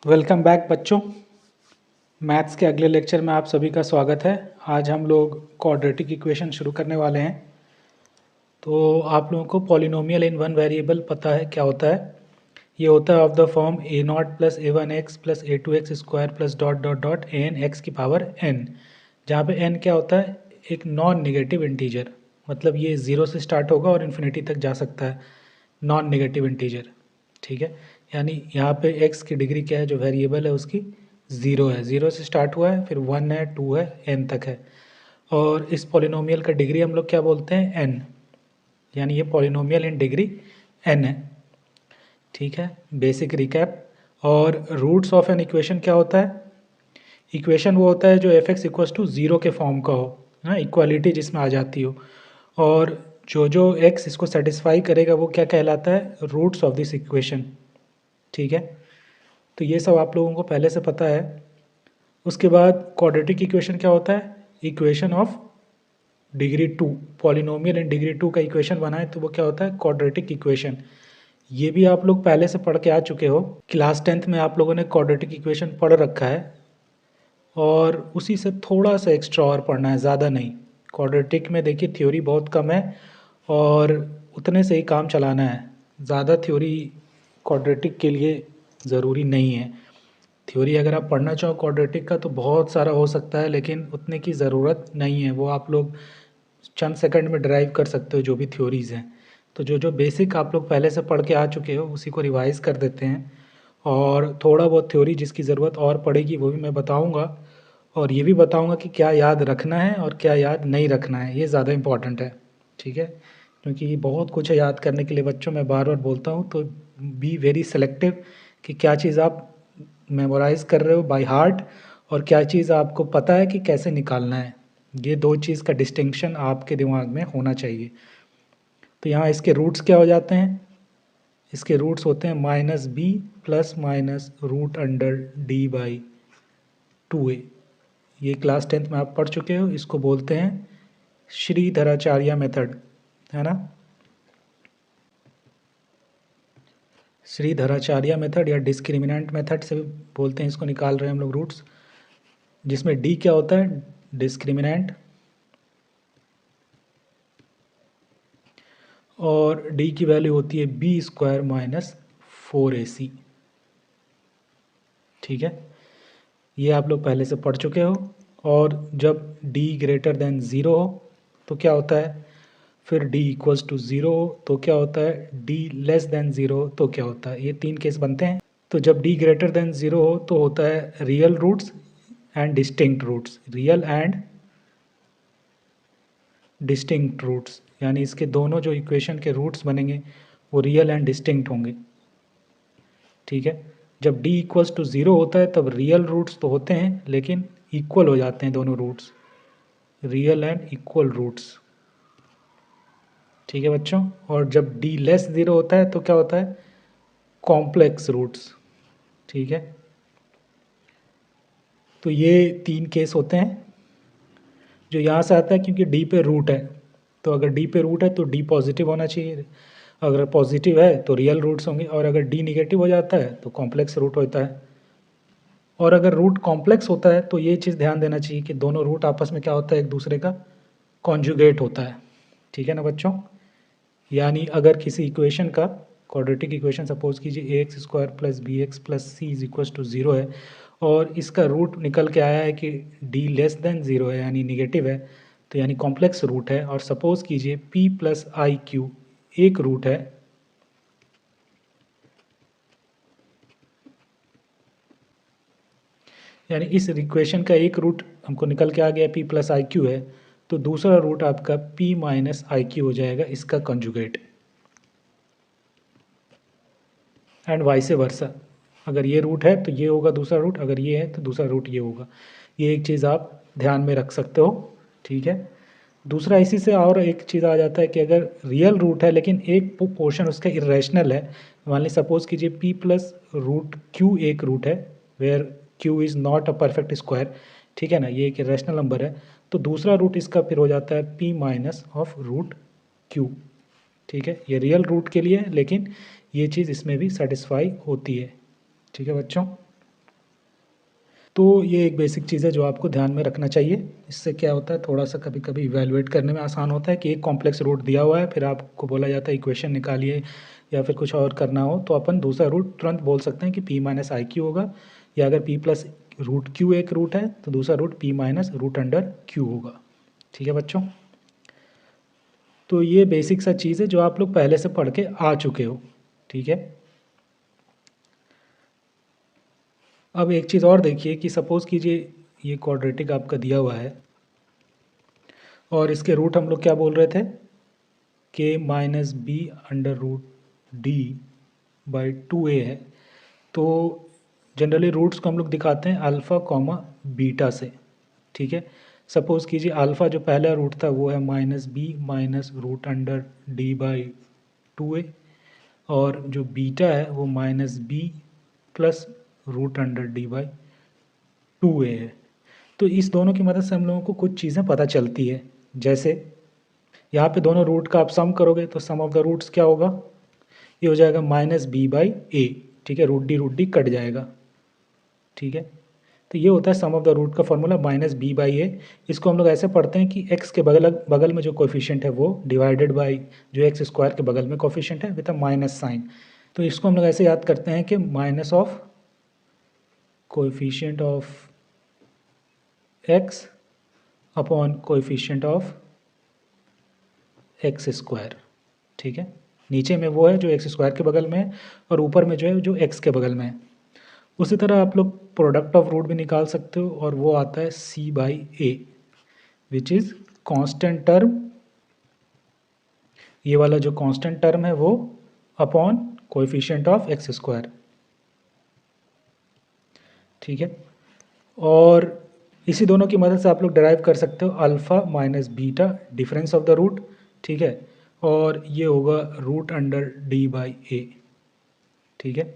Welcome back बच्चों। Maths के अगले लेक्चर में आप सभी का स्वागत है। आज हम लोग क्वाड्रेटिक इक्वेशन शुरू करने वाले हैं। तो आप लोगों को पॉलिनोमियल इन वन वेरिएबल पता है क्या होता है। ये होता है of the form a not plus a1x plus a2x square plus dot dot dot an x की पावर n, जहाँ पे n क्या होता है, एक नॉन निगेटिव इंटीजर। मतलब ये ज़ीरो से स्टार्ट होगा और इन्फिनिटी तक जा सकता है, नॉन निगेटिव इंटीजर। ठीक है, यानी यहाँ पे x की डिग्री क्या है, जो वेरिएबल है उसकी ज़ीरो है। ज़ीरो से स्टार्ट हुआ है, फिर 1 है, 2 है, n तक है। और इस पॉलिनोमियल का डिग्री हम लोग क्या बोलते हैं, n। यानी ये पॉलिनोमियल इन डिग्री n है। ठीक है, बेसिक रिकैप। और रूट्स ऑफ एन इक्वेशन क्या होता है, इक्वेशन वो होता है जो f x equals to zero के फॉर्म का हो, ना, इक्वालिटी जिसमें आ जाती हो। और जो एक्स इसको सेटिस्फाई करेगा वो क्या कहलाता है, रूट्स ऑफ दिस इक्वेशन। ठीक है, तो ये सब आप लोगों को पहले से पता है। उसके बाद क्वाड्रेटिक इक्वेशन क्या होता है, equation of degree two. Polynomial in degree two का इक्वेशन बनाए तो वो क्या होता है, क्वाड्रेटिक इक्वेशन। ये भी आप लोग पहले से पढ़ के आ चुके हो, क्लास 10th में आप लोगों ने क्वाड्रेटिक इक्वेशन पढ़ रखा है। और उसी से थोड़ा सा एक्स्ट्रा और पढ़ना है, ज़्यादा नहीं। क्वाड्रेटिक में देखिए थ्योरी बहुत कम है और उतने से ही काम चलाना है। ज़्यादा थ्योरी क्वाड्रेटिक के लिए ज़रूरी नहीं है। थ्योरी अगर आप पढ़ना चाहो क्वाड्रेटिक का तो बहुत सारा हो सकता है, लेकिन उतने की ज़रूरत नहीं है। वो आप लोग चंद सेकंड में ड्राइव कर सकते हो जो भी थ्योरीज़ हैं। तो जो जो बेसिक आप लोग पहले से पढ़ के आ चुके हो उसी को रिवाइज कर देते हैं। और थोड़ा बहुत थ्योरी जिसकी ज़रूरत और पड़ेगी वो भी मैं बताऊंगा। और ये भी बताऊंगा कि क्या याद रखना है और क्या याद नहीं रखना है, ये ज़्यादा इम्पॉर्टेंट है। ठीक है, क्योंकि ये बहुत कुछ है याद करने के लिए बच्चों, मैं बार बार बोलता हूँ। तो बी वेरी सेलेक्टिव कि क्या चीज़ आप मेमोराइज़ कर रहे हो बाय हार्ट और क्या चीज़ आपको पता है कि कैसे निकालना है। ये दो चीज़ का डिस्टिंक्शन आपके दिमाग में होना चाहिए। तो यहाँ इसके रूट्स क्या हो जाते हैं, इसके रूट्स होते हैं minus b plus minus root under d by 2a। ये क्लास 10th में आप पढ़ चुके हो, इसको बोलते हैं श्रीधराचार्य मेथड, है ना। श्रीधराचार्य मेथड या डिस्क्रिमिनेंट मेथड से भी बोलते हैं इसको। निकाल रहे हैं हम लोग रूट्स, जिसमें डी क्या होता है, डिस्क्रिमिनेंट, और डी की वैल्यू होती है बी स्क्वायर माइनस 4ac। ठीक है, ये आप लोग पहले से पढ़ चुके हो। और जब d ग्रेटर देन ज़ीरो हो तो क्या होता है, फिर d इक्वल्स टू ज़ीरो हो तो क्या होता है, d लेस देन ज़ीरो हो तो क्या होता है। ये तीन केस बनते हैं। तो जब d ग्रेटर देन ज़ीरो हो तो होता है real roots and distinct roots, real and distinct roots. यानी इसके दोनों जो इक्वेशन के रूट्स बनेंगे वो रियल एंड डिस्टिंक्ट होंगे। ठीक है, जब d इक्वल्स टू ज़ीरो होता है तब रियल रूट्स तो होते हैं लेकिन इक्वल हो जाते हैं दोनों roots, real and equal roots. ठीक है बच्चों, और जब d लेस ज़ीरो होता है तो क्या होता है, कॉम्प्लेक्स रूट्स। ठीक है, तो ये तीन केस होते हैं। जो यहाँ से आता है क्योंकि d पे रूट है, तो अगर d पे रूट है तो d पॉजिटिव होना चाहिए। अगर पॉजिटिव है तो रियल रूट्स होंगे, और अगर d निगेटिव हो जाता है तो कॉम्प्लेक्स रूट होता है। और अगर रूट कॉम्प्लेक्स होता है तो ये चीज़ ध्यान देना चाहिए कि दोनों रूट आपस में क्या होता है, एक दूसरे का कॉन्जुगेट होता है। ठीक है ना बच्चों, यानी अगर किसी इक्वेशन का क्वाड्रेटिक इक्वेशन सपोज कीजिए A X square plus B X plus C is equals to zero है और इसका रूट निकल के आया है कि डी लेस देन ज़ीरो है यानी निगेटिव है, तो यानी कॉम्प्लेक्स रूट है। और सपोज कीजिए पी प्लस आई क्यू एक रूट है, यानी इस इक्वेशन का एक रूट हमको निकल के आ गया पी प्लस आई क्यू है, तो दूसरा रूट आपका पी माइनस आई क्यू हो जाएगा, इसका कंजुगेट। एंड वाइस वर्सा, अगर ये रूट है तो ये होगा दूसरा रूट, अगर ये है तो दूसरा रूट ये होगा। ये एक चीज़ आप ध्यान में रख सकते हो। ठीक है, दूसरा इसी से और एक चीज़ आ जाता है कि अगर रियल रूट है लेकिन एक पोर्शन उसका इरेशनल है, मान ली सपोज कीजिए p प्लस रूट क्यू एक रूट है where q is not a perfect square. ठीक है ना, ये एक इरेशनल नंबर है, तो दूसरा रूट इसका फिर हो जाता है p minus of root q। ठीक है, ये रियल रूट के लिए है लेकिन ये चीज़ इसमें भी सेटिस्फाई होती है। ठीक है बच्चों, तो ये एक बेसिक चीज़ है जो आपको ध्यान में रखना चाहिए। इससे क्या होता है, थोड़ा सा कभी कभी इवेलुएट करने में आसान होता है कि एक कॉम्प्लेक्स रूट दिया हुआ है, फिर आपको बोला जाता है इक्वेशन निकालिए या फिर कुछ और करना हो, तो अपन दूसरा रूट तुरंत बोल सकते हैं कि p माइनस आई क्यू होगा, या अगर p प्लस रूट क्यू एक रूट है तो दूसरा root p minus root under q होगा। ठीक है बच्चों, तो ये बेसिक सा चीज़ है जो आप लोग पहले से पढ़ के आ चुके हो। ठीक है, अब एक चीज़ और देखिए कि सपोज़ कीजिए ये क्वाड्रेटिक आपका दिया हुआ है और इसके रूट हम लोग क्या बोल रहे थे, के minus b under root d by 2a है। तो जनरली रूट्स को हम लोग दिखाते हैं अल्फ़ा कॉमा बीटा से। ठीक है, सपोज़ कीजिए अल्फ़ा जो पहला रूट था वो है minus b minus root under d by 2a, और जो बीटा है वो minus b plus root under d by 2a है। तो इस दोनों की मदद से हम लोगों को कुछ चीज़ें पता चलती है, जैसे यहाँ पे दोनों रूट का आप सम करोगे तो सम ऑफ द रूट्स क्या होगा, ये हो जाएगा माइनस बी बाई ए। ठीक है, रूट डी कट जाएगा। ठीक है, तो ये होता है सम ऑफ द रूट का फॉर्मूला माइनस बी बाई ए। इसको हम लोग ऐसे पढ़ते हैं कि एक्स के बगल बगल में जो कोफिशिएंट है वो डिवाइडेड बाई जो एक्स स्क्वायर के बगल में कोफिशिएंट है विद अ माइनस साइन। तो इसको हम लोग ऐसे याद करते हैं कि minus of coefficient of x upon coefficient of X square. ठीक है, नीचे में वो है जो एक्स स्क्वायर के बगल में है और ऊपर में जो है जो एक्स के बगल में है। उसी तरह आप लोग प्रोडक्ट ऑफ रूट भी निकाल सकते हो और वो आता है C by A which is constant term, ये वाला जो कांस्टेंट टर्म है वो upon coefficient of X square. ठीक है, और इसी दोनों की मदद से आप लोग डिराइव कर सकते हो alpha minus beta difference of the root. ठीक है, और ये होगा root under d by a. ठीक है,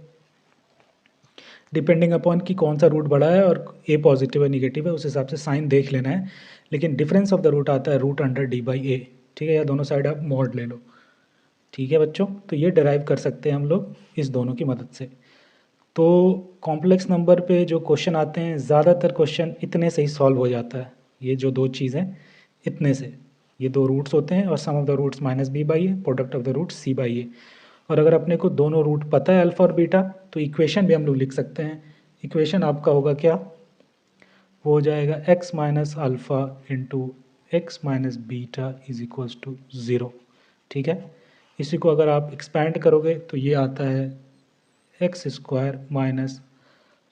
डिपेंडिंग अपॉन कि कौन सा रूट बड़ा है और ए पॉजिटिव है निगेटिव है उस हिसाब से साइन देख लेना है, लेकिन डिफरेंस ऑफ द रूट आता है root under d by a. ठीक है, या दोनों साइड आप मॉड ले लो। ठीक है बच्चों, तो ये डिराइव कर सकते हैं हम लोग इस दोनों की मदद से। तो कॉम्प्लेक्स नंबर पे जो क्वेश्चन आते हैं ज़्यादातर क्वेश्चन इतने से ही सॉल्व हो जाता है। ये जो दो चीज़ हैं इतने से, ये दो रूट्स होते हैं और sum of the roots minus B by A, product of the root C by A. और अगर अपने को दोनों रूट पता है अल्फ़ा और बीटा तो इक्वेशन भी हम लोग लिख सकते हैं। इक्वेशन आपका होगा क्या, वो हो जाएगा x minus alpha into x minus beta is equals to zero. ठीक है, इसी को अगर आप एक्सपैंड करोगे तो ये आता है x square minus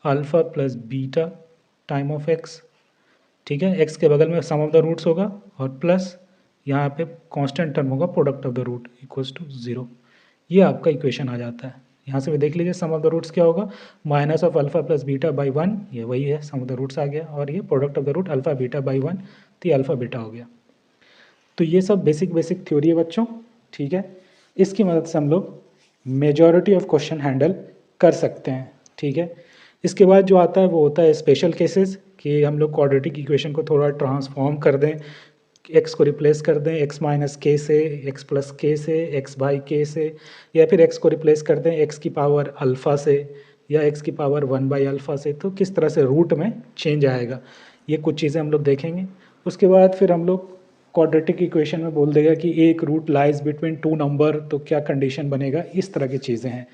alpha plus beta time of x. ठीक है, एक्स के बगल में सम ऑफ द रूट्स होगा और प्लस यहाँ पे कांस्टेंट टर्म होगा product of the root equals to zero. ये आपका इक्वेशन आ जाता है। यहाँ से भी देख लीजिए सम ऑफ द रूट्स क्या होगा, minus of alpha plus beta by 1, ये वही है सम ऑफ द रूट्स आ गया, और ये product of the root alpha beta by 1, तो ये अल्फ़ा बीटा हो गया। तो ये सब बेसिक थ्योरी है बच्चों। ठीक है, इसकी मदद से हम लोग मेजॉरिटी ऑफ क्वेश्चन हैंडल कर सकते हैं। ठीक है, इसके बाद जो आता है वो होता है स्पेशल केसेस, कि हम लोग क्वाड्रेटिक इक्वेशन को थोड़ा ट्रांसफॉर्म कर दें, एक्स को रिप्लेस कर दें एक्स माइनस के से, एक्स प्लस के से, एक्स बाई के से, या फिर एक्स को रिप्लेस कर दें एक्स की पावर अल्फ़ा से या एक्स की पावर 1 बाई अल्फ़ा से, तो किस तरह से रूट में चेंज आएगा, ये कुछ चीज़ें हम लोग देखेंगे। उसके बाद फिर हम लोग क्वाड्रेटिक इक्वेशन में बोल देगा कि एक root lies between two number, तो क्या कंडीशन बनेगा, इस तरह की चीज़ें हैं।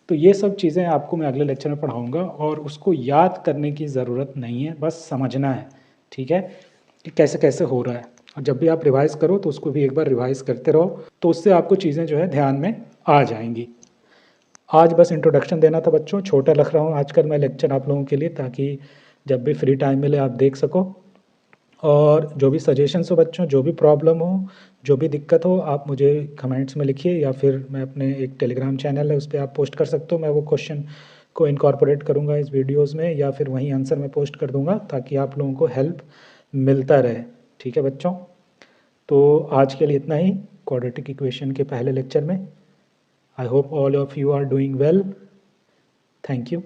तो ये सब चीज़ें आपको मैं अगले लेक्चर में पढ़ाऊँगा और उसको याद करने की ज़रूरत नहीं है, बस समझना है। ठीक है, कि कैसे कैसे हो रहा है, और जब भी आप रिवाइज़ करो तो उसको भी एक बार रिवाइज़ करते रहो, तो उससे आपको चीज़ें जो है ध्यान में आ जाएंगी। आज बस इंट्रोडक्शन देना था बच्चों, छोटा रख रहा हूँ आजकल मैं लेक्चर आप लोगों के लिए, ताकि जब भी फ्री टाइम मिले आप देख सको। और जो भी सजेशंस हो बच्चों, जो भी प्रॉब्लम हो, जो भी दिक्कत हो, आप मुझे कमेंट्स में लिखिए, या फिर मैं अपने एक टेलीग्राम चैनल है उस पर आप पोस्ट कर सकते हो। मैं वो क्वेश्चन को इनकॉर्पोरेट करूँगा इस वीडियोज़ में, या फिर वहीं आंसर में पोस्ट कर दूँगा, ताकि आप लोगों को हेल्प मिलता रहे। ठीक है बच्चों, तो आज के लिए इतना ही क्वाड्रेटिक इक्वेशन के पहले लेक्चर में। I hope all of you are doing well. Thank you.